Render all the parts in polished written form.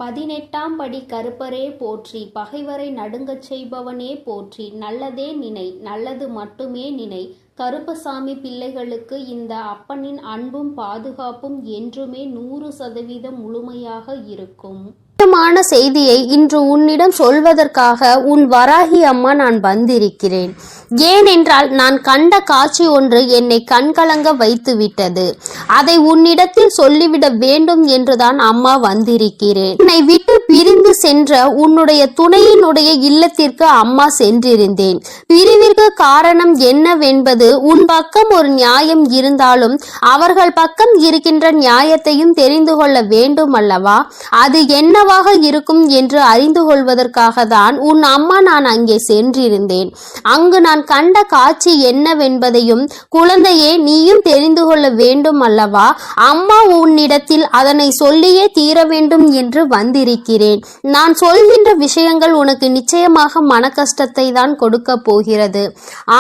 18ஆம் படி கருப்பரே போற்றி, பகைவரை நடுங்கச் செய்பவனே போற்றி, நல்லதே நினை, நல்லது மட்டுமே நினை. கருப்பசாமி பிள்ளைகளுக்கு இந்த அப்பனின் அன்பும் பாதுகாப்பும் என்றுமே 100% முழுமையாக இருக்கும். முக்கியமான செய்தியை இன்று உன்னிடம் சொல்வதற்காக உன் வராகி அம்மா நான் வந்திருக்கிறேன். ஏனென்றால் நான் கண்ட காட்சி ஒன்று என்னை கண்கலங்க வைத்து விட்டது. அதை உன்னிடத்தில் சொல்லிவிட வேண்டும் என்றுதான் அம்மா வந்திருக்கிறேன். என்னை விட்டு பிரிந்து சென்ற உன்னுடைய துணையினுடைய இல்லத்திற்கு அம்மா சென்றிருந்தேன். பிரிவிற்கு காரணம் என்னவென்பது உன் பக்கம் ஒரு நியாயம் இருந்தாலும் அவர்கள் பக்கம் இருக்கின்ற நியாயத்தையும் தெரிந்து கொள்ள வேண்டும் அல்லவா? அது என்னவாக இருக்கும் என்று அறிந்து கொள்வதற்காக தான் உன் அம்மா நான் அங்கே சென்றிருந்தேன். அங்கு நான் கண்ட காட்சி என்னவென்பதையும் குழந்தையே நீயும் தெரிந்து கொள்ள வேண்டும் அல்லவா? அம்மா உன்னிடத்தில் அதனை சொல்லியே தீர வேண்டும் என்று வந்திருக்கிறேன். நான் சொல்கின்ற விஷயங்கள் உனக்கு நிச்சயமாக மன கஷ்டத்தை தான் கொடுக்க போகிறது.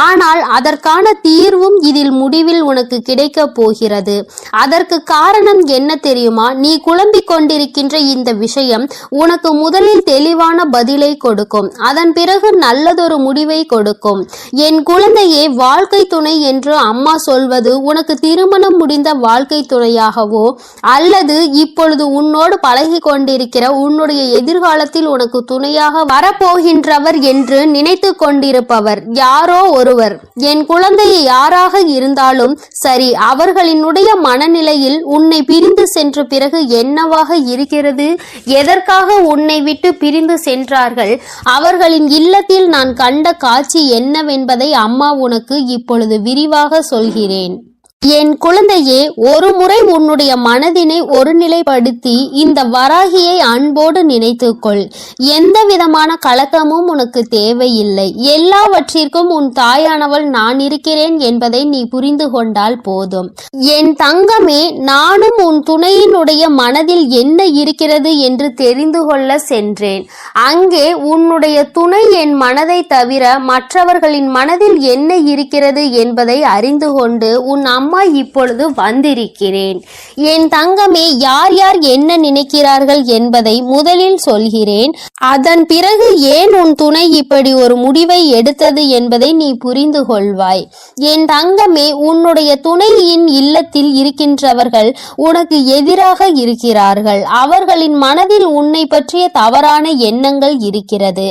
ஆனால் அதற்கான தீர்வும் இதில் முடிவில் உனக்கு கிடைக்க போகிறது. அதற்கு காரணம் என்ன தெரியுமா? நீ குழம்பிக் கொண்டிருக்கின்ற இந்த விஷயம் உனக்கு முதலில் தெளிவான பதிலை கொடுக்கும். அதன் பிறகு நல்லதொரு முடிவை கொடுக்கும். என் குழந்தையே, வாழ்க்கை துணை என்று அம்மா சொல்வது உனக்கு திருமணம் முடிந்த வாழ்க்கை துணையாகவோ அல்லது இப்பொழுது உன்னோடு பழகி கொண்டிருக்கிற உன்னுடைய எதிர்காலத்தில் உனக்கு துணையாக வரப்போகின்றவர் என்று நினைத்து கொண்டிருப்பவர் யாரோ ஒருவர். என் குழந்தையை யாராக இருந்தாலும் சரி, அவர்களினுடைய மனநிலையில் உன்னை பிரிந்து சென்ற பிறகு என்னவாக இருக்கிறது, எதற்காக உன்னை விட்டு பிரிந்து சென்றார்கள், அவர்களின் இல்லத்தில் நான் கண்ட காட்சி என்னவென்பதை அம்மா உனக்கு இப்பொழுது விரிவாக சொல்கிறேன். என் குழந்தையே, ஒரு முறை உன்னுடைய மனதினை ஒருநிலைப்படுத்தி இந்த வராகியை அன்போடு நினைத்துக்கொள். எந்த விதமான கலக்கமும் உனக்கு தேவையில்லை. எல்லாவற்றிற்கும் உன் தாயானவள் நான் இருக்கிறேன் என்பதை நீ புரிந்து கொண்டால் போதும். என் தங்கமே, நானும் உன் துணையினுடைய மனதில் என்ன இருக்கிறது என்று தெரிந்து கொள்ள சென்றேன். அங்கே உன்னுடைய துணை என் மனதை தவிர மற்றவர்களின் மனதில் என்ன இருக்கிறது என்பதை அறிந்து கொண்டு உன் அம்மா இப்பொழுது வந்திருக்கிறேன். என் தங்கமே, யார் யார் என்ன நினைக்கிறார்கள் என்பதை முதலில் சொல்கிறேன். அதன் பிறகு ஏன் உன் துணை இப்படி ஒரு முடிவை எடுத்தது என்பதை நீ புரிந்து கொள்வாய். என் தங்கமே, உன்னுடைய துணையின் இல்லத்தில் இருக்கின்றவர்கள் உனக்கு எதிராக இருக்கிறார்கள். அவர்களின் மனதில் உன்னை பற்றிய தவறான எண்ணங்கள் இருக்கிறது.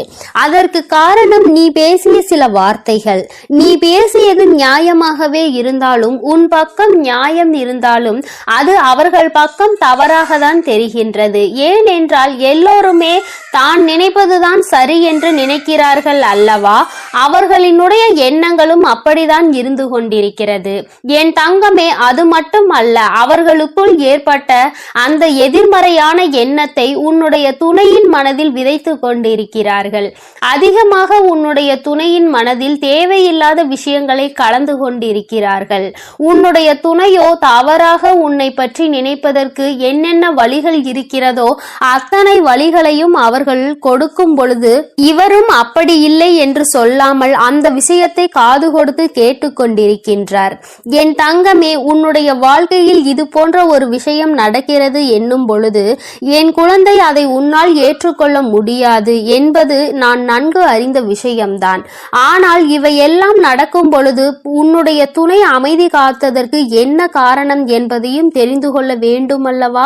அதற்கு காரணம் நீ பேசிய சில வார்த்தைகள். நீ பேசியது நியாயமாகவே இருந்தாலும், உன் பக்கம் நியாயம் இருந்தாலும் அது அவர்கள் பக்கம் தவறாக தான் தெரிகின்றது. ஏனென்றால் எல்லோருமே தான் நினைப்பதுதான் சரி என்று நினைக்கிறார்கள் அல்லவா? அவர்களினுடைய எண்ணங்களும் அப்படிதான் இருந்து கொண்டிருக்கிறது. என் தங்கமே, அது மட்டும் அல்ல, அவர்களுக்குள் ஏற்பட்ட அந்த எதிர்மறையான எண்ணத்தை உன்னுடைய துணையின் மனதில் விதைத்து கொண்டிருக்கிறார்கள். அதிகமாக உன்னுடைய துணையின் மனதில் தேவையில்லாத விஷயங்களை கலந்து கொண்டிருக்கிறார்கள். உன்னுடைய துணையோ தவறாக உன்னை பற்றி நினைப்பதற்கு என்னென்ன வழிகள் இருக்கிறதோ அத்தனை வழிகளையும் அவர்கள் கொடுக்கும் பொழுது இவரும் அப்படி இல்லை என்று சொல்லாமல் அந்த விஷயத்தை காது கொடுத்து கேட்டுக்கொண்டிருக்கின்றார். என் தங்கமே, உன்னுடைய வாழ்க்கையில் இது போன்ற ஒரு விஷயம் நடக்கிறது என்னும் பொழுது என் குழந்தை அதை உன்னால் ஏற்றுக்கொள்ள முடியாது என்பது நான் நன்கு அறிந்த விஷயம்தான். ஆனால் இவையெல்லாம் நடக்கும் பொழுது உன்னுடைய துணை அமைதி காத்ததற்கு என்ன காரணம் என்பதையும் தெரிந்து கொள்ள வேண்டும் அல்லவா?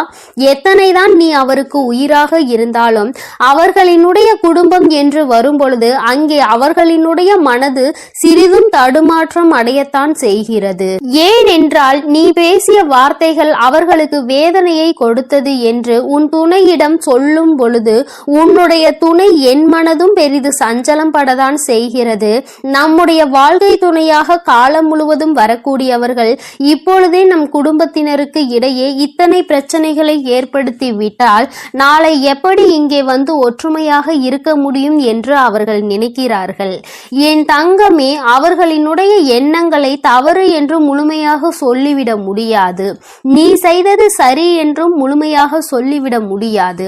எத்தனைதான் நீ அவருக்கு உயிராக இருந்தாலும் அவர்களினுடைய குடும்பம் என்று வரும்பொழுது அங்கே அவர்களினுடைய மனது சிறிதும் தடுமாற்றம் அடையத்தான் செய்கிறது. ஏனென்றால் நீ பேசிய வார்த்தைகள் அவர்களுக்கு வேதனையை கொடுத்தது என்று உன் துணையிடம் சொல்லும் பொழுது உன்னுடைய துணை என் மனதும் பெரிது சஞ்சலம் படத்தான் செய்கிறது. நம்முடைய வாழ்க்கை துணையாக காலம் முழுவதும் வரக்கூடியவர்கள் இப்பொழுதே நம் குடும்பத்தினருக்கு இடையே இத்தனை பிரச்சனைகளை ஏற்படுத்தி விட்டால் நாளை எப்படி இங்கே வந்து ஒற்றுமையாக இருக்க முடியும் என்று அவர்கள் நினைக்கிறார்கள். என் தங்கமே, அவர்களினுடைய எண்ணங்களை தவறு என்று முழுமையாக சொல்லிவிட முடியாது. நீ செய்தது சரி என்றும் முழுமையாக சொல்லிவிட முடியாது.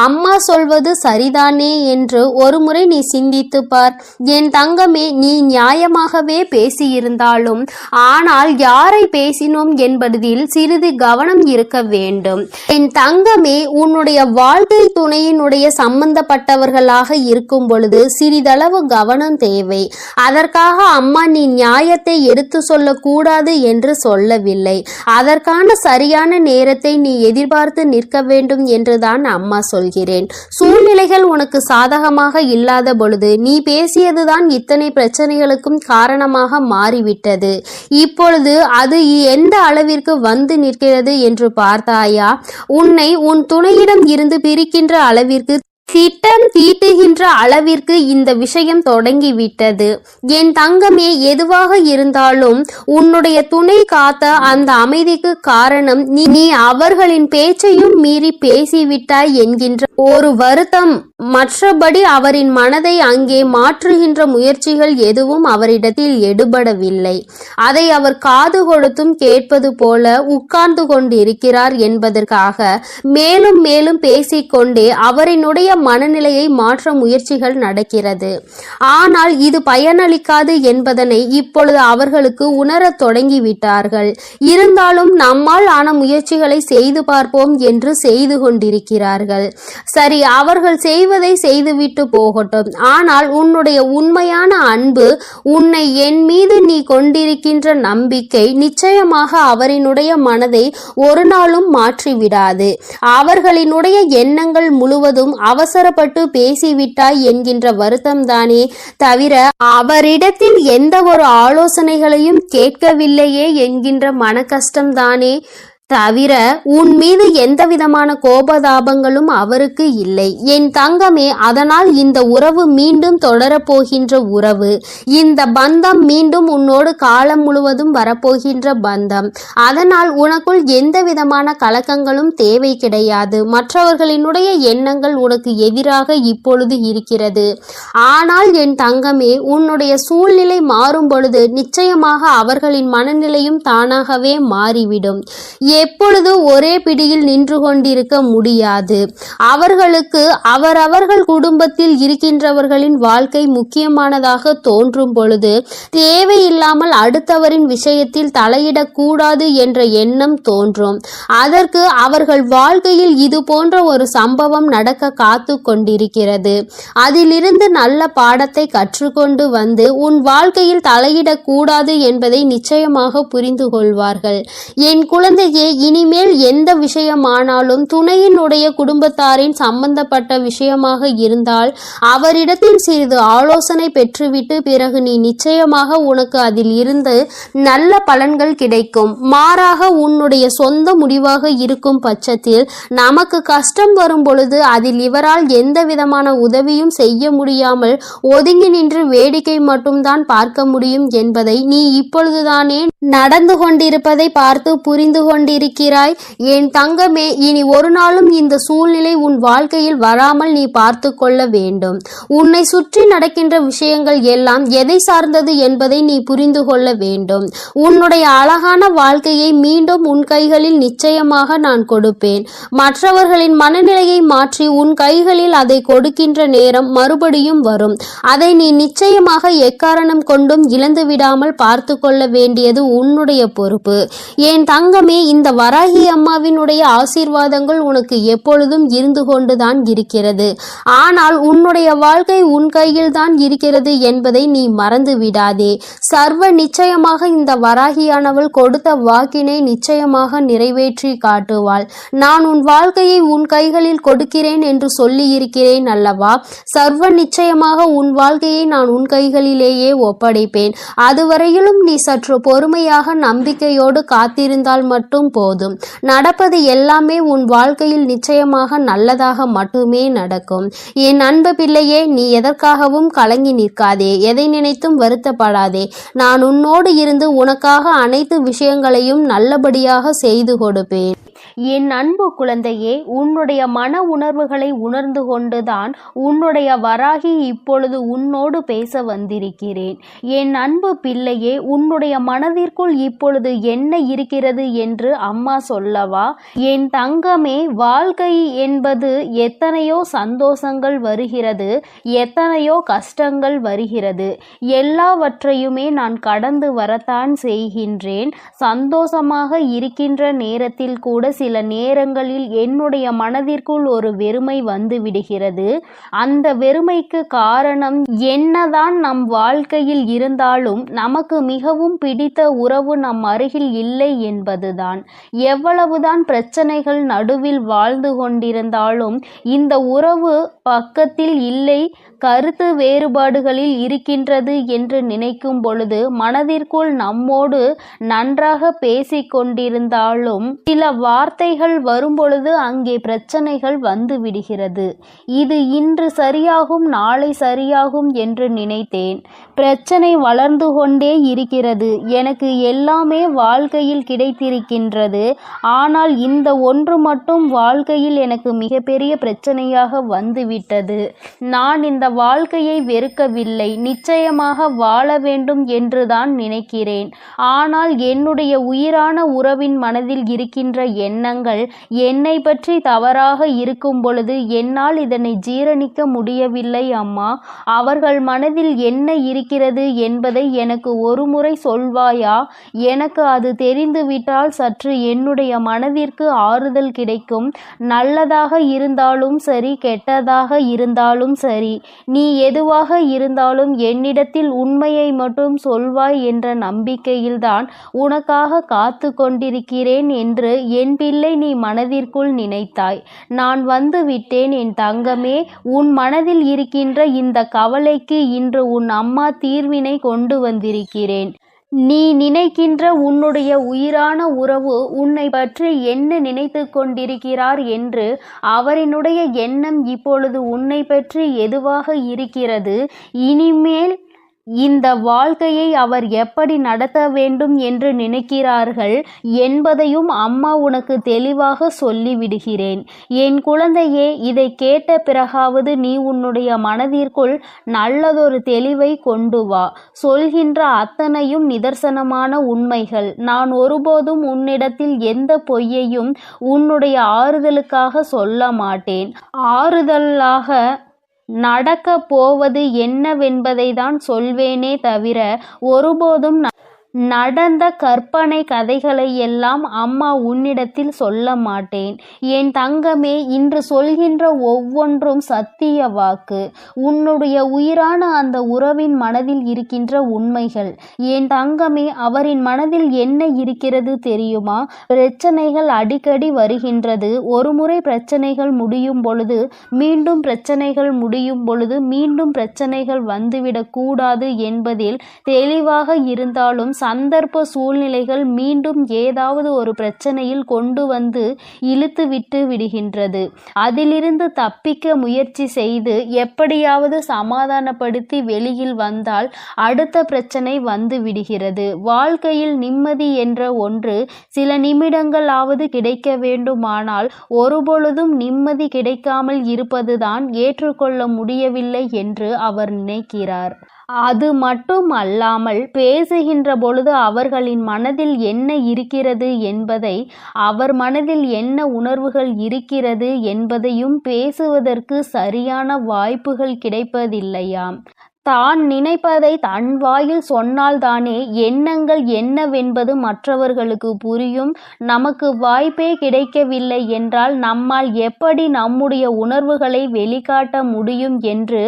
அம்மா சொல்வது சரிதானே என்று ஒரு முறை நீ சிந்தித்து பார். என் தங்கமே, நீ நியாயமாகவே பேசியிருந்தாலும் ஆனால் யார் யாரை பேசினோம் என்பதில் சிறிது கவனம் இருக்க வேண்டும். என் தங்கமே, உன்னுடைய வாழ்க்கை துணையினுடைய சம்பந்தப்பட்டவர்களாக இருக்கும் பொழுது சிறிதளவு கவனம் தேவை. அதற்காக அம்மா நீ நியாயத்தை எடுத்து சொல்லக்கூடாது என்று சொல்லவில்லை. அதற்கான சரியான நேரத்தை நீ எதிர்பார்த்து நிற்க வேண்டும் என்றுதான் அம்மா சொல்கிறேன். சூழ்நிலைகள் உனக்கு சாதகமாக இல்லாத பொழுது நீ பேசியதுதான் இத்தனை பிரச்சனைகளுக்கும் காரணமாக மாறிவிட்டது. இப்பொழுது அது எந்த அளவிற்கு வந்து நிற்கிறது என்று பார்த்தாயா? உன்னை உன் துணையிடம் இருந்து பிரிக்கின்ற அளவிற்கு திட்டம் தீட்டுகின்ற அளவிற்கு இந்த விஷயம் தொடங்கிவிட்டது. என் தங்கமே, எதுவாக இருந்தாலும் உன்னுடைய துணை காத்த அந்த அமைதிக்கு காரணம் நீ அவர்களின் பேச்சையும் மீறி பேசிவிட்டாய் என்கின்ற ஒரு வருத்தம். மற்றபடி அவரின் மனதை அங்கே மாற்றுகின்ற முயற்சிகள் எதுவும் அவரிடத்தில் எடுபடவில்லை. அதை அவர் காது கொடுத்தும் கேட்பது போல உட்கார்ந்து கொண்டிருக்கிறார் என்பதற்காக மேலும் மேலும் பேசிக்கொண்டே அவரினுடைய மனநிலையை மாற்ற முயற்சிகள் நடக்கிறது. ஆனால் இது பயனளிக்காது என்பதனை இப்பொழுது அவர்களுக்கு உணரத் தொடங்கிவிட்டார்கள். இருந்தாலும் நம்மால் ஆன முயற்சிகளை செய்து பார்ப்போம் என்று செய்து கொண்டிருக்கிறார்கள். சரி, அவர்கள் செய்வதை செய்துவிட்டு போகட்டும். ஆனால் உன்னுடைய உண்மையான அன்பு, உன்னை என் மீது நீ கொண்டிருக்கின்ற நம்பிக்கை நிச்சயமாக அவரினுடைய மனதை ஒரு நாளும் மாற்றிவிடாது. அவர்களினுடைய எண்ணங்கள் முழுவதும் அவசரப்பட்டு பேசிவிட்டாய் என்கின்ற வருத்தம் தானே தவிர அவரிடத்தில் எந்த ஒரு ஆலோசனைகளையும் கேட்கவில்லையே என்கின்ற மன கஷ்டம் தானே தவிர உன் மீது எந்த விதமான கோபதாபங்களும் அவருக்கு இல்லை. என் தங்கமே, அதனால் இந்த உறவு மீண்டும் தொடரப்போகின்ற உறவு. இந்த பந்தம் மீண்டும் உன்னோடு காலம் முழுவதும் வரப்போகின்ற பந்தம். அதனால் உனக்குள் எந்த விதமான கலக்கங்களும் தேவை கிடையாது. மற்றவர்களினுடைய எண்ணங்கள் உனக்கு எதிராக இப்பொழுது இருக்கிறது. ஆனால் என் தங்கமே, உன்னுடைய சூழ்நிலை மாறும் பொழுது நிச்சயமாக அவர்களின் மனநிலையும் தானாகவே மாறிவிடும். எப்பொழுது ஒரே பிடியில் நின்று கொண்டிருக்க முடியாது. அவர்களுக்கு அவரவர்கள் குடும்பத்தில் இருக்கின்றவர்களின் வாழ்க்கை முக்கியமானதாக தோன்றும் பொழுது தேவையில்லாமல் அடுத்தவரின் விஷயத்தில் தலையிடக்கூடாது என்ற எண்ணம் தோன்றும். அதற்கு அவர்கள் வாழ்க்கையில் இது போன்ற ஒரு சம்பவம் நடக்க காத்து கொண்டிருக்கிறது. அதிலிருந்து நல்ல பாடத்தை கற்றுக்கொண்டு வந்து உன் வாழ்க்கையில் தலையிடக்கூடாது என்பதை நிச்சயமாக புரிந்து கொள்வார்கள். என் குழந்தையே, இனிமேல் எந்த விஷயமானாலும் துணையினுடைய குடும்பத்தாரின் சம்பந்தப்பட்ட விஷயமாக இருந்தால் அவரிடத்தில் சிறிது ஆலோசனை பெற்றுவிட்டு பிறகு நீ நிச்சயமாக உனக்கு அதில் இருந்து நல்ல பலன்கள் கிடைக்கும். மாறாக உன்னுடைய சொந்த முடிவாக இருக்கும் பட்சத்தில் நமக்கு கஷ்டம் வரும் பொழுது அதில் இவரால் எந்த விதமான உதவியும் செய்ய முடியாமல் ஒதுங்கி நின்று வேடிக்கை மட்டும்தான் பார்க்க முடியும் என்பதை நீ இப்பொழுதுதானே நடந்து கொண்டிருப்பதை பார்த்து புரிந்து கொண்டிருக்கிறாய். என் தங்கமே, இனி ஒரு நாளும் இந்த சூழ்நிலை உன் வாழ்க்கையில் வராமல் நீ பார்த்து கொள்ள வேண்டும். உன்னை சுற்றி நடக்கின்ற விஷயங்கள் எல்லாம் எதை சார்ந்தது என்பதை நீ புரிந்து கொள்ள வேண்டும். உன்னுடைய அழகான வாழ்க்கையை மீண்டும் உன் கைகளில் நிச்சயமாக நான் கொடுப்பேன். மற்றவர்களின் மனநிலையை மாற்றி உன் கைகளில் அதை கொடுக்கின்ற நேரம் மறுபடியும் வரும். அதை நீ நிச்சயமாக எக்காரணம் கொண்டும் இழந்து விடாமல் பார்த்து கொள்ள வேண்டியது உன்னுடைய பொறுப்பு. என் தங்கமே, இந்த வராகி அம்மாவினுடைய ஆசீர்வாதங்கள் உனக்கு எப்பொழுதும் இருந்து கொண்டுதான் இருக்கிறது. ஆனால் உன்னுடைய வாழ்க்கை உன் கையில் தான் இருக்கிறது என்பதை நீ மறந்து விடாதே. சர்வ நிச்சயமாக இந்த வராகியானவள் கொடுத்த வாக்கினை நிச்சயமாக நிறைவேற்றி காட்டுவாள். நான் உன் வாழ்க்கையை உன் கைகளில் கொடுக்கிறேன் என்று சொல்லி இருக்கிறேன் அல்லவா? சர்வ நிச்சயமாக உன் வாழ்க்கையை நான் உன் கைகளிலேயே ஒப்படைப்பேன். அதுவரையிலும் நீ சற்று பொறுமையாக நம்பிக்கையோடு காத்திருந்தால் மட்டும் போதும். நடப்பது எல்லாமே உன் வாழ்க்கையில் நிச்சயமாக நல்லதாக மட்டுமே நடக்கும். என் அன்பு பிள்ளையே, நீ எதற்காகவும் கலங்கி நிற்காதே. எதை நினைத்தும் வருத்தப்படாதே. நான் உன்னோடு இருந்து உனக்காக அனைத்து விஷயங்களையும் நல்லபடியாக செய்து கொடுப்பேன். என் அன்பு குழந்தையே, உன்னுடைய மன உணர்வுகளை உணர்ந்து கொண்டுதான் உன்னுடைய வராகி இப்பொழுது உன்னோடு பேச வந்திருக்கிறேன். என் அன்பு பிள்ளையே, உன்னுடைய மனதிற்குள் இப்பொழுது என்ன இருக்கிறது என்று அம்மா சொல்லவா? என் தங்கமே, வாழ்க்கை என்பது எத்தனையோ சந்தோஷங்கள் வருகிறது, எத்தனையோ கஷ்டங்கள் வருகிறது. எல்லாவற்றையுமே நான் கடந்து வரத்தான் செய்கின்றேன். சந்தோஷமாக இருக்கின்ற நேரத்தில் கூட சில நேரங்களில் என்னுடைய மனதிற்குள் ஒரு வெறுமை வந்து விடுகிறது. அந்த வெறுமைக்கு காரணம் என்னதான் நம் வாழ்க்கையில் இருந்தாலும் நமக்கு மிகவும் பிடித்த உறவு நம் அருகில் இல்லை என்பதுதான். எவ்வளவுதான் பிரச்சனைகள் நடுவில் வாழ்ந்து கொண்டிருந்தாலும் இந்த உறவு பக்கத்தில் இல்லை, கருத்து வேறுபாடுகளில் இருக்கின்றது என்று நினைக்கும் பொழுது மனதிற்குள் நம்மோடு நன்றாக பேசிக் கொண்டிருந்தாலும் சில வார்த்தைகள் வரும்பொழுது அங்கே பிரச்சனைகள் வந்து விடுகிறது. இது இன்று சரியாகும், நாளை சரியாகும் என்று நினைத்தேன். பிரச்சனை வளர்ந்து கொண்டே இருக்கிறது. எனக்கு எல்லாமே வாழ்க்கையில் கிடைத்திருக்கின்றது. ஆனால் இந்த ஒன்று மட்டும் வாழ்க்கையில் எனக்கு மிகப்பெரிய பிரச்சனையாக வந்துவிட்டது. நான் இந்த வாழ்க்கையை வெறுக்கவில்லை, நிச்சயமாக வாழ வேண்டும் என்றுதான் நினைக்கிறேன். ஆனால் என்னுடைய உயிரான உறவின் மனதில் இருக்கின்ற எண்ணங்கள் என்னை பற்றி தவறாக இருக்கும் பொழுது என்னால் இதனை ஜீரணிக்க முடியவில்லை அம்மா. அவர்கள் மனதில் என்ன இருக்கிறது என்பதை எனக்கு ஒரு முறை சொல்வாயா? எனக்கு அது தெரிந்துவிட்டால் சற்று என்னுடைய மனதிற்கு ஆறுதல் கிடைக்கும். நல்லதாக இருந்தாலும் சரி, கெட்டதாக இருந்தாலும் சரி, நீ எதுவாக இருந்தாலும் என்னிடத்தில் உண்மையை மட்டும் சொல்வாய் என்ற நம்பிக்கையில்தான் உனக்காக காத்து கொண்டிருக்கிறேன் என்று என் பிள்ளை நீ மனதிற்குள் நினைத்தாய். நான் வந்து விட்டேன் என் தங்கமே. உன் மனதில் இருக்கின்ற இந்த கவலைக்கு இன்று உன் அம்மா தீர்வினை கொண்டு வந்திருக்கிறேன். நீ நினைக்கின்ற உன்னுடைய உயிரான உறவு உன்னை பற்றி என்ன நினைத்து கொண்டிருக்கிறார் என்று அவரினுடைய எண்ணம் இப்பொழுது உன்னை பற்றி எதுவாக இருக்கிறது, இனிமேல் இந்த வாழ்க்கையை அவர் எப்படி நடத்த வேண்டும் என்று நினைக்கிறார்கள் என்பதையும் அம்மா உனக்கு தெளிவாக சொல்லிவிடுகிறேன். என் குழந்தையே, இதை கேட்ட பிறகாவது நீ உன்னுடைய மனதிற்குள் நல்லதொரு தெளிவை கொண்டு வா. சொல்கின்ற அத்தனையும் நிதர்சனமான உண்மைகள். நான் ஒருபோதும் உன்னிடத்தில் எந்த பொய்யையும் உன்னுடைய ஆறுதலுக்காக சொல்ல மாட்டேன். ஆறுதலாக நடக்க போவது என்னவென்பதை தான் சொல்வேனே தவிர ஒருபோதும் நடந்த கற்பனை கதைகளை எல்லாம் அம்மா உன்னிடத்தில் சொல்ல மாட்டேன். என் தங்கமே, இன்று சொல்கின்ற ஒவ்வொன்றும் சத்திய வாக்கு. உன்னுடைய உயிரான அந்த உறவின் மனதில் இருக்கின்ற உண்மைகள். என் தங்கமே, அவரின் மனதில் என்ன இருக்கிறது தெரியுமா? பிரச்சனைகள் அடிக்கடி வருகின்றது. ஒரு முறை பிரச்சனைகள் முடியும் பொழுது மீண்டும் பிரச்சனைகள் முடியும் பொழுது மீண்டும் பிரச்சனைகள் வந்துவிடக் கூடாது என்பதில் தெளிவாக இருந்தாலும் சந்தர்ப்ப சூழ்நிலைகள் மீண்டும் ஏதாவது ஒரு பிரச்சனையில் கொண்டு வந்து இழுத்து விட்டு விடுகின்றது. அதிலிருந்து தப்பிக்க முயற்சி செய்து எப்படியாவது சமாதானப்படுத்தி வெளியில் வந்தால் அடுத்த பிரச்சனை வந்து விடுகிறது. வாழ்க்கையில் நிம்மதி என்ற ஒன்று சில நிமிடங்களாவது கிடைக்க வேண்டுமானால் ஒருபொழுதும் நிம்மதி கிடைக்காமல் இருப்பதுதான் ஏற்றுக்கொள்ள முடியவில்லை என்று அவர் நினைக்கிறார். அது மட்டும் அல்லாமல் பேசுகின்ற பொழுது அவர்களின் மனதில் என்ன இருக்கிறது என்பதை, அவர் மனதில் என்ன உணர்வுகள் இருக்கிறது என்பதையும் பேசுவதற்கு சரியான வாய்ப்புகள் கிடைப்பதில்லையாம். தான் நினைப்பதை தன் வாயில் சொன்னால்தானே எண்ணங்கள் என்னவென்பது மற்றவர்களுக்கு புரியும். நமக்கு வாய்ப்பே கிடைக்கவில்லை என்றால் நம்மால் எப்படி நம்முடைய உணர்வுகளை வெளிக்காட்ட முடியும் என்று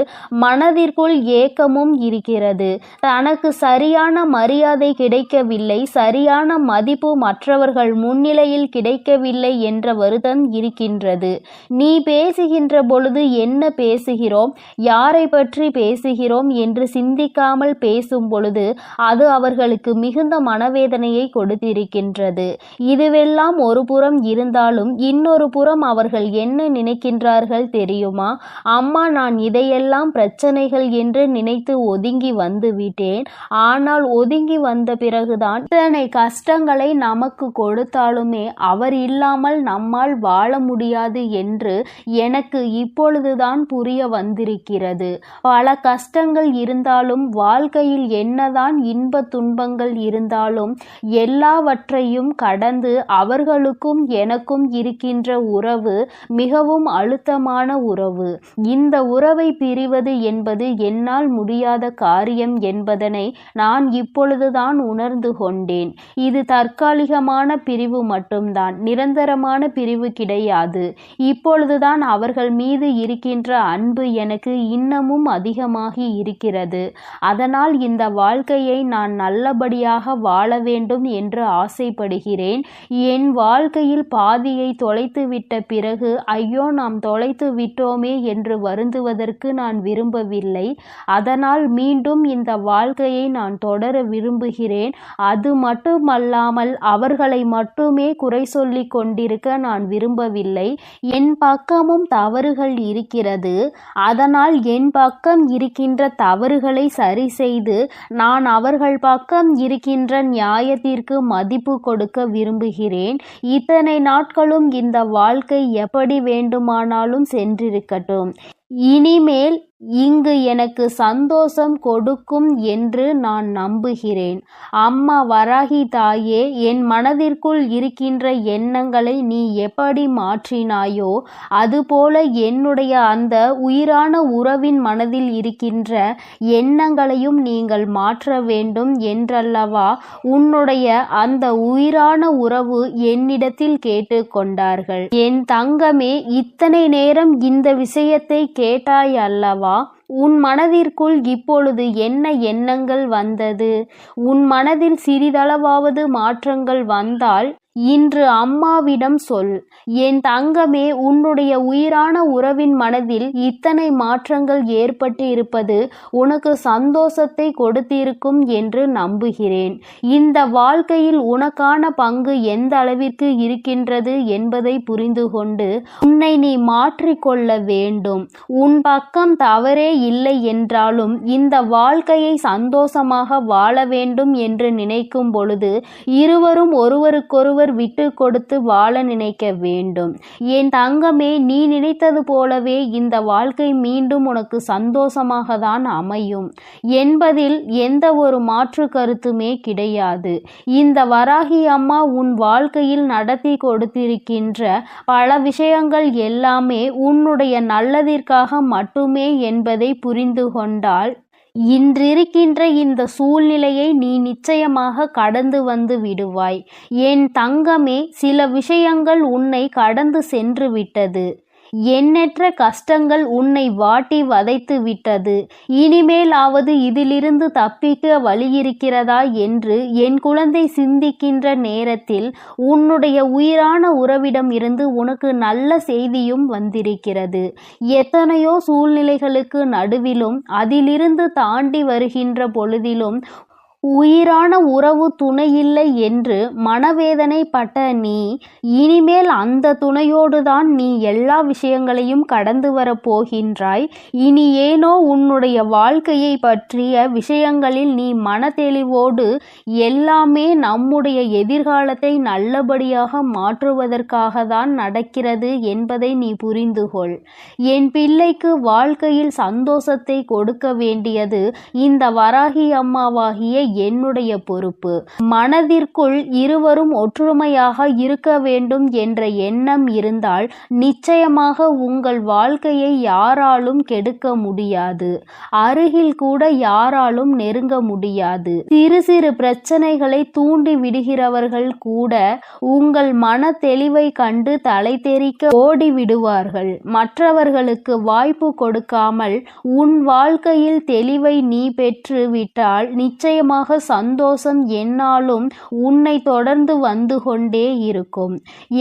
மனதிற்குள் ஏக்கமும் இருக்கிறது. தனக்கு சரியான மரியாதை கிடைக்கவில்லை, சரியான மதிப்பு மற்றவர்கள் முன்னிலையில் கிடைக்கவில்லை என்ற வருத்தம் இருக்கின்றது. நீ பேசுகின்ற பொழுது என்ன பேசுகிறோம், யாரை பற்றி பேசுகிறோம் என்று சிந்திக்காமல் பேசும் பொழுது அது அவர்களுக்கு மிகுந்த மனவேதனையை கொடுத்திருக்கின்றது. இதுவெல்லாம் ஒரு புறம் இருந்தாலும் இன்னொரு புறம் அவர்கள் என்ன நினைக்கின்றார்கள் தெரியுமா? அம்மா, நான் இதையெல்லாம் பிரச்சனைகள் என்று நினைத்து ஒதுங்கி வந்து விட்டேன். ஆனால் ஒதுங்கி வந்த பிறகுதான் இத்தனை கஷ்டங்களை நமக்கு கொடுத்தாலுமே அவர் இல்லாமல் நம்மால் வாழ முடியாது என்று எனக்கு இப்பொழுதுதான் புரிய வந்திருக்கிறது. பல கஷ்டங்கள் இருந்தாலும், வாழ்க்கையில் என்னதான் இன்ப துன்பங்கள் இருந்தாலும் எல்லாவற்றையும் கடந்து அவர்களுக்கும் எனக்கும் இருக்கின்ற உறவு மிகவும் அழுத்தமான உறவு. இந்த உறவை பிரிவது என்பது என்னால் முடியாத காரியம் என்பதனை நான் இப்பொழுதுதான் உணர்ந்து கொண்டேன். இது தற்காலிகமான பிரிவு மட்டும்தான், நிரந்தரமான பிரிவு கிடையாது. இப்பொழுதுதான் அவர்கள் மீது இருக்கின்ற அன்பு எனக்கு இன்னமும் அதிகமாகி இருக்கிறது. அதனால் இந்த வாழ்க்கையை நான் நல்லபடியாக வாழ வேண்டும் என்று ஆசைப்படுகிறேன். என் வாழ்க்கையில் பாதியை தொலைத்து விட்ட பிறகு ஐயோ நாம் தொலைத்து விட்டோமே என்று வருந்துவதற்கு நான் விரும்பவில்லை. அதனால் மீண்டும் இந்த வாழ்க்கையை நான் தொடர விரும்புகிறேன். அது மட்டுமல்லாமல் அவர்களை மட்டுமே குறை சொல்லி கொண்டிருக்க நான் விரும்பவில்லை. என் பக்கமும் தவறுகள் இருக்கிறது. அதனால் என் பக்கம் இருக்கின்ற தவறுகளை சரி செய்து நான் அவர்கள் பக்கம் இருக்கின்ற நியாயத்திற்கு மதிப்பு கொடுக்க விரும்புகிறேன். இத்தனை நாட்களும் இந்த வாழ்க்கை எப்படி வேண்டுமானாலும் சென்றிருக்கட்டும். இனிமேல் இங்கு எனக்கு சந்தோஷம் கொடுக்கும் என்று நான் நம்புகிறேன். அம்மா வராகி தாயே, என் மனதிற்குள் இருக்கின்ற எண்ணங்களை நீ எப்படி மாற்றினாயோ அதுபோல என்னுடைய அந்த உயிரான உறவின் மனதில் இருக்கின்ற எண்ணங்களையும் நீங்கள் மாற்ற வேண்டும் என்றல்லவா உன்னுடைய அந்த உயிரான உறவு என்னிடத்தில் கேட்டுக்கொண்டார்கள். என் தங்கமே, இத்தனை நேரம் இந்த விஷயத்தை கேட்டாய் அல்லவா? உன் மனதிற்குள் இப்பொழுது என்ன எண்ணங்கள் வந்தது? உன் மனதில் சிறிதளவாவது மாற்றங்கள் வந்தால் இன்று அம்மாவிடம் சொல். என் தங்கமே, உன்னுடைய உயிரான உறவின் மனதில் இத்தனை மாற்றங்கள் ஏற்பட்டு இருப்பது உனக்கு சந்தோஷத்தை கொடுத்திருக்கும் என்று நம்புகிறேன். இந்த வாழ்க்கையில் உனக்கான பங்கு எந்த அளவிற்கு இருக்கின்றது என்பதை புரிந்து கொண்டு உன்னை நீ மாற்றிக்கொள்ள வேண்டும். உன் பக்கம் தவறே இல்லை என்றாலும் இந்த வாழ்க்கையை சந்தோஷமாக வாழ வேண்டும் என்று நினைக்கும் பொழுது இருவரும் ஒருவருக்கொருவர் விட்டு கொடுத்து வாழ நினைக்க வேண்டும். என் தங்கமே, நீ நினைத்தது போலவே இந்த வாழ்க்கை மீண்டும் உனக்கு சந்தோஷமாக தான் அமையும் என்பதில் எந்த ஒரு மாற்று கருத்துமே கிடையாது. இந்த வராகி அம்மா உன் வாழ்க்கையில் நடத்தி கொடுத்திருக்கின்ற பல விஷயங்கள் எல்லாமே உன்னுடைய நல்லதிற்காக மட்டுமே என்பதை புரிந்து கொண்டால் இன்றிருக்கின்ற இந்த சூழ்நிலையை நீ நிச்சயமாக கடந்து வந்து விடுவாய். என் தங்கமே, சில விஷயங்கள் உன்னை கடந்து சென்று விட்டது. எண்ணற்ற கஷ்டங்கள் உன்னை வாட்டி வதைத்து விட்டது. இனிமேலாவது இதிலிருந்து தப்பிக்க வழியிருக்கிறதா என்று என் குழந்தை சிந்திக்கின்ற நேரத்தில் உன்னுடைய உயிரான உறவிடம் இருந்து உனக்கு நல்ல செய்தியும் வந்திருக்கிறது. எத்தனையோ சூழ்நிலைகளுக்கு நடுவிலும் அதிலிருந்து தாண்டி வருகின்ற பொழுதிலும் உயிரான உறவு துணையில்லை என்று மனவேதனைப்பட்ட நீ இனிமேல் அந்த துணையோடுதான் நீ எல்லா விஷயங்களையும் கடந்து வரப்போகின்றாய். இனி ஏனோ உன்னுடைய வாழ்க்கையை பற்றிய விஷயங்களில் நீ மனதெளிவோடு எல்லாமே நம்முடைய எதிர்காலத்தை நல்லபடியாக மாற்றுவதற்காக தான் நடக்கிறது என்பதை நீ புரிந்து கொள். என் பிள்ளைக்கு வாழ்க்கையில் சந்தோஷத்தை கொடுக்க வேண்டியது இந்த வராகி அம்மாவாகிய என்னுடைய பொறுப்பு. மனதிற்குள் இருவரும் ஒற்றுமையாக இருக்க வேண்டும் என்ற எண்ணம் இருந்தால் நிச்சயமாக உங்கள் வாழ்க்கையை யாராலும் கெடுக்க முடியாது. அருகில் கூட யாராலும் நெருங்க முடியாது. சிறு சிறு பிரச்சனைகளை தூண்டி விடுகிறவர்கள் கூட உங்கள் மன தெளிவை கண்டு தலை தெறிக்க ஓடி விடுவார்கள். மற்றவர்களுக்கு வாய்ப்பு கொடுக்காமல் உன் வாழ்க்கையில் தெளிவை நீ பெற்று விட்டால் நிச்சயமாக நிச்சயமாக சந்தோஷம் எந்நாளும் உன்னை தொடர்ந்து வந்து கொண்டே இருக்கும்.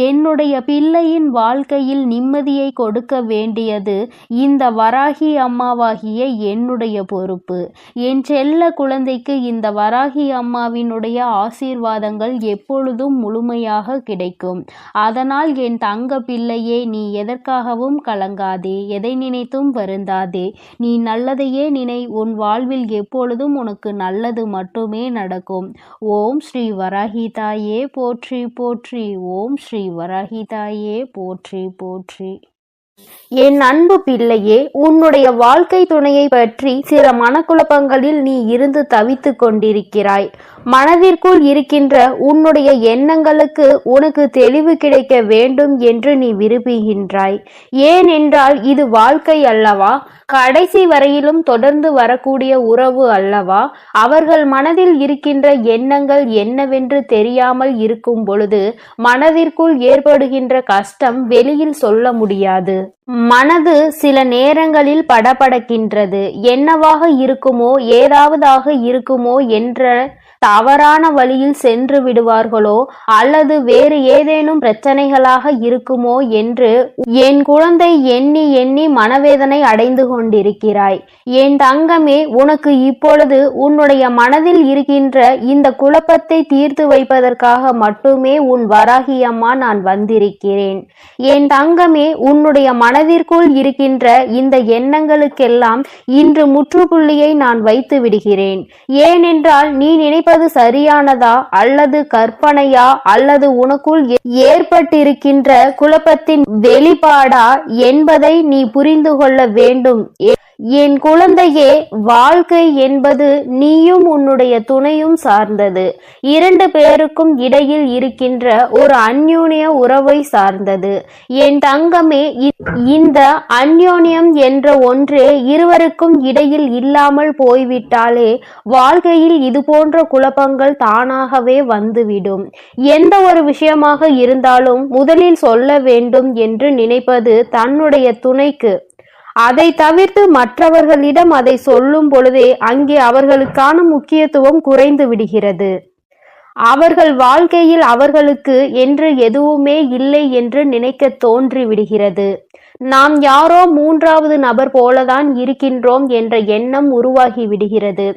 என்னுடைய பிள்ளையின் வாழ்க்கையில் நிம்மதியை கொடுக்க வேண்டியது இந்த வராகி அம்மாவாகிய என்னுடைய பொறுப்பு. என் செல்ல குழந்தைக்கு இந்த வராகி அம்மாவினுடைய ஆசீர்வாதங்கள் எப்பொழுதும் முழுமையாக கிடைக்கும். அதனால் என் தங்க பிள்ளையே, நீ எதற்காகவும் கலங்காதே, எதை நினைத்தும் வருந்தாதே. நீ நல்லதையே நினை. உன் வாழ்வில் எப்பொழுதும் உனக்கு நல்லது மட்டுமே நடக்கும். ஓம் ஸ்ரீ வராகி தாயே போற்றி போற்றி. ஓம் ஸ்ரீ வராகி தாயே போற்றி போற்றி. என் அன்பு பிள்ளையே, உன்னுடைய வாழ்க்கை துணையை பற்றி சில மனக்குழப்பங்களில் நீ இருந்து தவித்து கொண்டிருக்கிறாய். மனதிற்குள் இருக்கின்ற உன்னுடைய எண்ணங்களுக்கு உனக்கு தெளிவு கிடைக்க வேண்டும் என்று நீ விரும்புகின்றாய். ஏனென்றால் இது வாழ்க்கை அல்லவா? கடைசி வரையிலும் தொடர்ந்து வரக்கூடிய உறவு அல்லவா? அவர்கள் மனதில் இருக்கின்ற எண்ணங்கள் என்னவென்று தெரியாமல் இருக்கும் பொழுது மனதிற்குள் ஏற்படுகின்ற கஷ்டம் வெளியில் சொல்ல முடியாது. மனது சில நேரங்களில் படபடக்கின்றது. என்னவாக இருக்குமோ, ஏதாவதாக இருக்குமோ என்ற தவறான வழியில் சென்று விடுவார்களோ அல்லது வேறு ஏதேனும் பிரச்சனைகளாக இருக்குமோ என்று என் குழந்தை எண்ணி எண்ணி மனவேதனை அடைந்து கொண்டிருக்கிறாய். என் தங்கமே, உனக்கு இப்பொழுது உன்னுடைய மனதில் இருக்கின்ற இந்த குழப்பத்தை தீர்த்து வைப்பதற்காக மட்டுமே உன் வராகி அம்மா நான் வந்திருக்கிறேன். என் தங்கமே, உன்னுடைய மனதிற்குள் இருக்கின்ற இந்த எண்ணங்களுக்கெல்லாம் இன்று முற்றுப்புள்ளியை நான் வைத்து விடுகிறேன். ஏனென்றால் நீ நினைப்பது சரியானதா அல்லது கற்பனையா அல்லது உனக்குள் ஏற்பட்டிருக்கின்ற குழப்பத்தின் வெளிப்பாடா என்பதை நீ புரிந்து கொள்ள வேண்டும். என் குழந்தையே, வாழ்க்கை என்பது நீயும் உன்னுடைய துணையும் சார்ந்தது. இரண்டு பேருக்கும் இடையில் இருக்கின்ற ஒரு அந்யோன்ய உறவை சார்ந்தது. என் தங்கமே, இந்த அந்யோன்யம் என்ற ஒன்றே இருவருக்கும் இடையில் இல்லாமல் போய்விட்டாலே வாழ்க்கையில் இது போன்ற குழப்பங்கள் தானாகவே வந்துவிடும். எந்த ஒரு விஷயமாக இருந்தாலும் முதலில் சொல்ல வேண்டும் என்று நினைப்பது தன்னுடைய துணைக்கு. அதை தவிர்த்து மற்றவர்களிடம் அதை சொல்லும் பொழுதே அங்கே அவர்களுக்கான முக்கியத்துவம் குறைந்து விடுகிறது. அவர்கள் வாழ்க்கையில் அவர்களுக்கு என்று எதுவுமே இல்லை என்று நினைக்க தோன்றி விடுகிறது. நாம் யாரோ மூன்றாவது நபர் போலதான் இருக்கின்றோம் என்ற எண்ணம் உருவாகி விடுகிறது.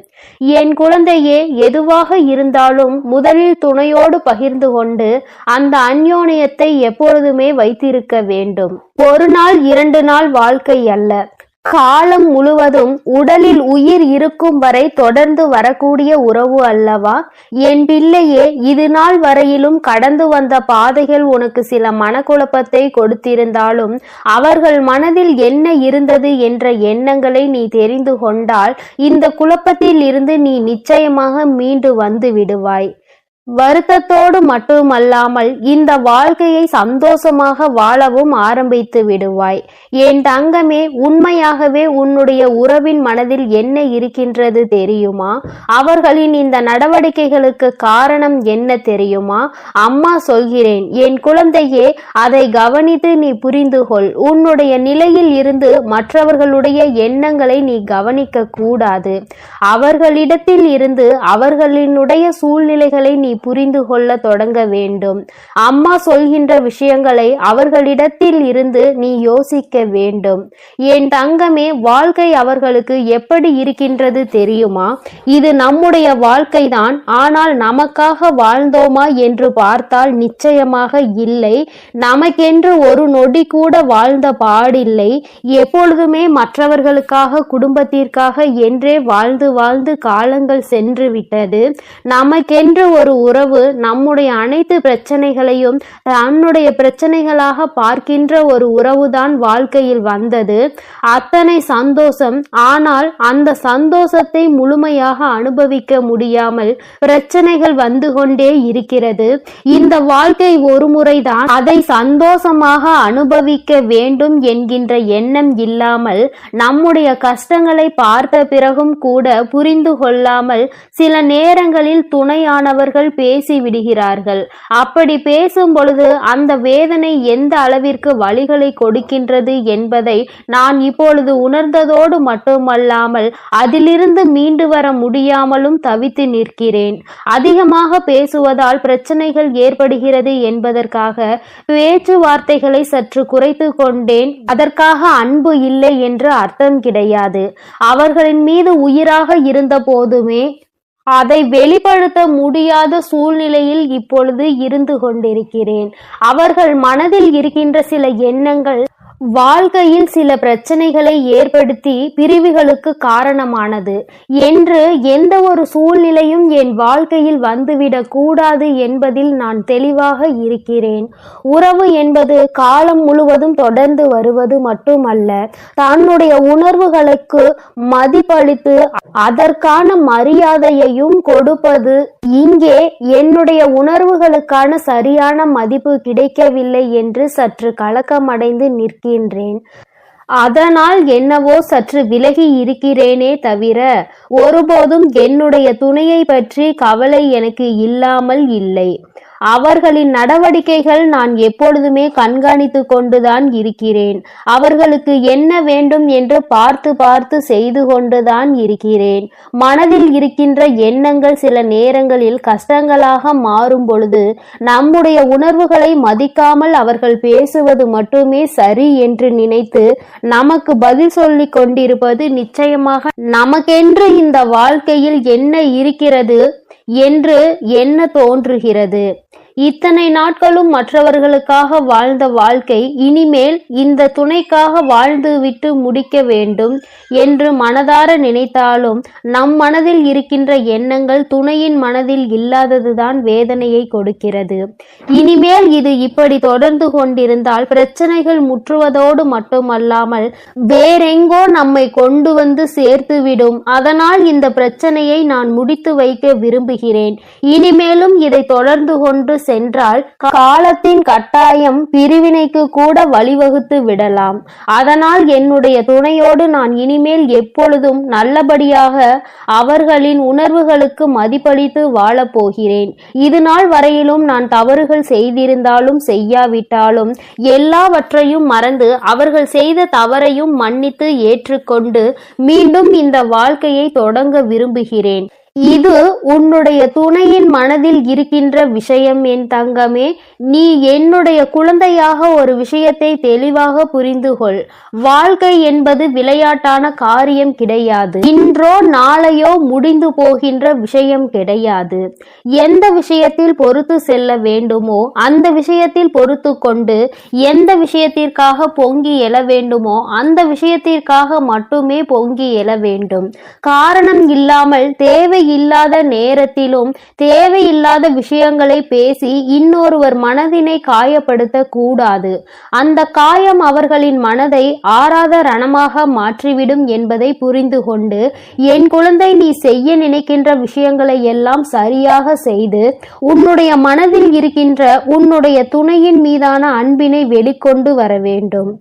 என் குழந்தையே, எதுவாக இருந்தாலும் முதலில் துணையோடு பகிர்ந்து கொண்டு அந்த அந்யோன்யத்தை எப்பொழுதுமே வைத்திருக்க வேண்டும். ஒரு நாள் 2 நாள் வாழ்க்கை அல்ல, காலம் முழுவதும் உடலில் உயிர் இருக்கும் வரை தொடர்ந்து வரக்கூடிய உறவு அல்லவா? என் பிள்ளையே, இது நாள் வரையிலும் கடந்து வந்த பாதைகள் உனக்கு சில மனக்குழப்பத்தை கொடுத்திருந்தாலும் அவர்கள் மனதில் என்ன இருந்தது என்ற எண்ணங்களை நீ தெரிந்து கொண்டால் இந்த குழப்பத்தில் இருந்து நீ நிச்சயமாக மீண்டு வந்து விடுவாய். வருத்தத்தோடு மட்டுமல்லாமல் இந்த வாழ்க்கையை சந்தோஷமாக வாழவும் ஆரம்பித்து விடுவாய். என் தங்கமே, உண்மையாகவே உன்னுடைய உறவின் மனதில் என்ன இருக்கின்றது தெரியுமா? அவர்களின் இந்த நடவடிக்கைகளுக்கு காரணம் என்ன தெரியுமா? அம்மா சொல்கிறேன் என் குழந்தையே, அதை கவனித்து நீ புரிந்து கொள். உன்னுடைய நிலையில் இருந்து மற்றவர்களுடைய எண்ணங்களை நீ கவனிக்க கூடாது. அவர்களிடத்தில் இருந்து அவர்களினுடைய சூழ்நிலைகளை நீ புரிந்து கொள்ள தொடங்க வேண்டும். அம்மா சொல்கின்ற விஷயங்களை அவர்களிடத்தில் இருந்து நீ யோசிக்க வேண்டும். என் தங்கமே, வாழ்க்கை அவர்களுக்கு எப்படி இருக்கின்றது தெரியுமா? இது நம்முடைய வாழ்க்கைதான். ஆனால் நமக்காக வாழ்ந்தோமா என்று பார்த்தால் நிச்சயமாக இல்லை. நமக்கென்று ஒரு நொடி கூட வாழ்ந்த பாடில்லை. எப்பொழுதுமே மற்றவர்களுக்காக, குடும்பத்திற்காக என்றே வாழ்ந்து வாழ்ந்து காலங்கள் சென்று விட்டது. நமக்கென்று ஒரு உறவு நம்முடைய அனைத்து பிரச்சனைகளையும் தன்னுடைய பிரச்சனைகளாக பார்க்கின்ற ஒரு உறவுதான் வாழ்க்கையில் வந்தது. அத்தனை சந்தோஷம். ஆனால் அந்த சந்தோஷத்தை முழுமையாக அனுபவிக்க முடியாமல் பிரச்சனைகள் வந்து கொண்டே இருக்கிறது. இந்த வாழ்க்கை ஒரு முறைதான், அதை சந்தோஷமாக அனுபவிக்க வேண்டும் என்கின்ற எண்ணம் இல்லாமல் நம்முடைய கஷ்டங்களை பார்த்த பிறகும் கூட புரிந்து கொள்ளாமல் சில நேரங்களில் துணையானவர்கள் பேசி விடுகிறார்கள். அப்படி பேசும் பொழுது அந்த வேதனை எந்த அளவிற்கு வலிகளை கொடுக்கின்றது என்பதை நான் இப்பொழுது உணர்ந்ததோடு மட்டுமல்லாமல் அதிலிருந்து மீண்டு வர முடியாமலும் தவித்து நிற்கிறேன். அதிகமாக பேசுவதால் பிரச்சனைகள் ஏற்படுகிறது என்பதற்காக பேச்சுவார்த்தைகளை சற்று குறைத்து கொண்டேன். அதற்காக அன்பு இல்லை என்று அர்த்தம் கிடையாது. அவர்களின் மீது உயிராக இருந்த போதுமே அதை வெளிப்படுத்த முடியாத சூழ்நிலையில் இப்பொழுது இருந்து கொண்டிருக்கிறேன். அவர்கள் மனதில் இருக்கின்ற சில எண்ணங்கள் வாழ்க்கையில் சில பிரச்சனைகளை ஏற்படுத்தி பிரிவுகளுக்கு காரணமானது என்று எந்த ஒரு சூழ்நிலையும் என் வாழ்க்கையில் வந்துவிடக் கூடாது என்பதில் நான் தெளிவாக இருக்கிறேன். உறவு என்பது காலம் முழுவதும் தொடர்ந்து வருவது மட்டுமல்ல, தன்னுடைய உணர்வுகளுக்கு மதிப்பளித்து அதற்கான மரியாதையையும் கொடுப்பது. இங்கே என்னுடைய உணர்வுகளுக்கான சரியான மதிப்பு கிடைக்கவில்லை என்று சற்று கலக்கமடைந்து நிற்கிறேன். அதனால் என்னவோ சற்று விலகி இருக்கிறேனே தவிர ஒருபோதும் என்னுடைய துணையை பற்றி கவலை எனக்கு இல்லாமல் இல்லை. அவர்களின் நடவடிக்கைகள் நான் எப்பொழுதுமே கண்காணித்து கொண்டுதான் இருக்கிறேன். அவர்களுக்கு என்ன வேண்டும் என்று பார்த்து பார்த்து செய்து கொண்டுதான் இருக்கிறேன். மனதில் இருக்கின்ற எண்ணங்கள் சில நேரங்களில் கஷ்டங்களாக மாறும் பொழுது நம்முடைய உணர்வுகளை மதிக்காமல் அவர்கள் பேசுவது மட்டுமே சரி என்று நினைத்து நமக்கு பதில் சொல்லிக் கொண்டிருப்பது நிச்சயமாக நமக்கென்று இந்த வாழ்க்கையில் என்ன இருக்கிறது என்று எண்ண தோன்றுகிறது. இத்தனை நாட்களும் மற்றவர்களுக்காக வாழ்ந்த வாழ்க்கை இனிமேல் இந்த துணைக்காக வாழ்ந்துவிட்டு முடிக்க வேண்டும் என்று மனதார நினைத்தாலும் நம் மனதில் இருக்கின்ற எண்ணங்கள் துணையின் மனதில் இல்லாததுதான் வேதனையை கொடுக்கிறது. இனிமேல் இது இப்படி தொடர்ந்து கொண்டிருந்தால் பிரச்சனைகள் முற்றுவதோடு மட்டுமல்லாமல் வேறெங்கோ நம்மை கொண்டு வந்து சேர்த்துவிடும். அதனால் இந்த பிரச்சனையை நான் முடித்து வைக்க விரும்புகிறேன். இனிமேலும் இதை தொடர்ந்து கொண்டு சென்றால் காலத்தின் கட்டாயம் பிரிவினைக்கு கூட வழிவகுத்து விடலாம். அதனால் என்னுடைய துணையோடு நான் இனிமேல் எப்பொழுதும் நல்லபடியாக அவர்களின் உணர்வுகளுக்கு மதிப்பளித்து வாழப் போகிறேன். இது நாள் வரையிலும் நான் தவறுகள் செய்திருந்தாலும் செய்யாவிட்டாலும் எல்லாவற்றையும் மறந்து அவர்கள் செய்த தவறையும் மன்னித்து ஏற்றுக்கொண்டு மீண்டும் இந்த வாழ்க்கையை தொடங்க விரும்புகிறேன். இது உன்னுடைய துணையின் மனதில் இருக்கின்ற விஷயம். என் தங்கமே, நீ என்னுடைய குழந்தையாக ஒரு விஷயத்தை தெளிவாக புரிந்து கொள். வாழ்க்கை என்பது விளையாட்டான காரியம் கிடையாது. இன்றோ நாளையோ முடிந்து போகின்ற விஷயம் கிடையாது. எந்த விஷயத்தில் பொறுத்து செல்ல வேண்டுமோ அந்த விஷயத்தில் பொறுத்து கொண்டு எந்த விஷயத்திற்காக பொங்கி எழ வேண்டுமோ அந்த விஷயத்திற்காக மட்டுமே பொங்கி எழ வேண்டும். காரணம் இல்லாமல் தேவையில்லாத நேரத்திலும் தேவையில்லாத விஷயங்களை பேசி இன்னொருவர் மனதினை காயப்படுத்த கூடாது. அந்த காயம் அவர்களின் மனதை ஆறாத ரணமாக மாற்றிவிடும் என்பதை புரிந்து கொண்டு என் குழந்தை, நீ செய்ய நினைக்கின்ற விஷயங்களை எல்லாம் சரியாக செய்து உன்னுடைய மனதில் இருக்கின்ற உன்னுடைய துணையின் மீதான அன்பினை வெளிக்கொண்டு வர வேண்டும்.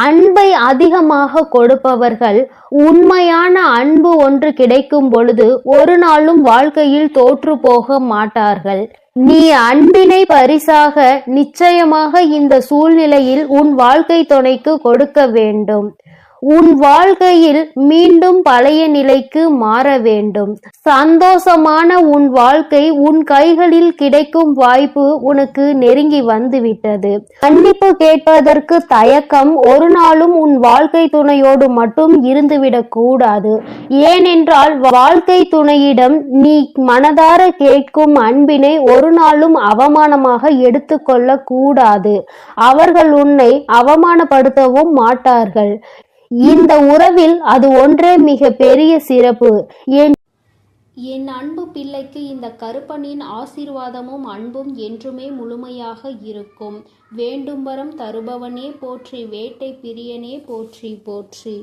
அன்பை அதிகமாக கொடுப்பவர்கள் உண்மையான அன்பு ஒன்று கிடைக்கும் பொழுது ஒரு நாளும் வாழ்க்கையில் தோற்று போக மாட்டார்கள். நீ அன்பினை பரிசாக நிச்சயமாக இந்த சூழ்நிலையில் உன் வாழ்க்கை துணைக்கு கொடுக்க வேண்டும். உன் வாழ்க்கையில் மீண்டும் பழைய நிலைக்கு மாற வேண்டும். சந்தோஷமான உன் வாழ்க்கை உன் கைகளில் கிடைக்கும் வாய்ப்பு உனக்கு நெருங்கி வந்துவிட்டது. மன்னிப்பு கேட்பதற்கு தயக்கம் ஒரு நாளும் உன் வாழ்க்கை துணையோடு மட்டும் இருந்துவிடக் கூடாது. ஏனென்றால் வாழ்க்கை துணையிடம் நீ மனதார கேட்கும் அன்பினை ஒரு நாளும் அவமானமாக எடுத்துக்கொள்ள கூடாது. அவர்கள் உன்னை அவமானப்படுத்தவும் மாட்டார்கள். இந்த உறவில் அது ஒன்றே மிக பெரிய சிறப்பு. என் அன்பு பிள்ளைக்கு இந்த கருப்பனின் ஆசீர்வாதமும் அன்பும் என்றுமே முழுமையாக இருக்கும். வேண்டும் வரம் தருபவனே போற்றி, வேட்டை பிரியனே போற்றி போற்றி.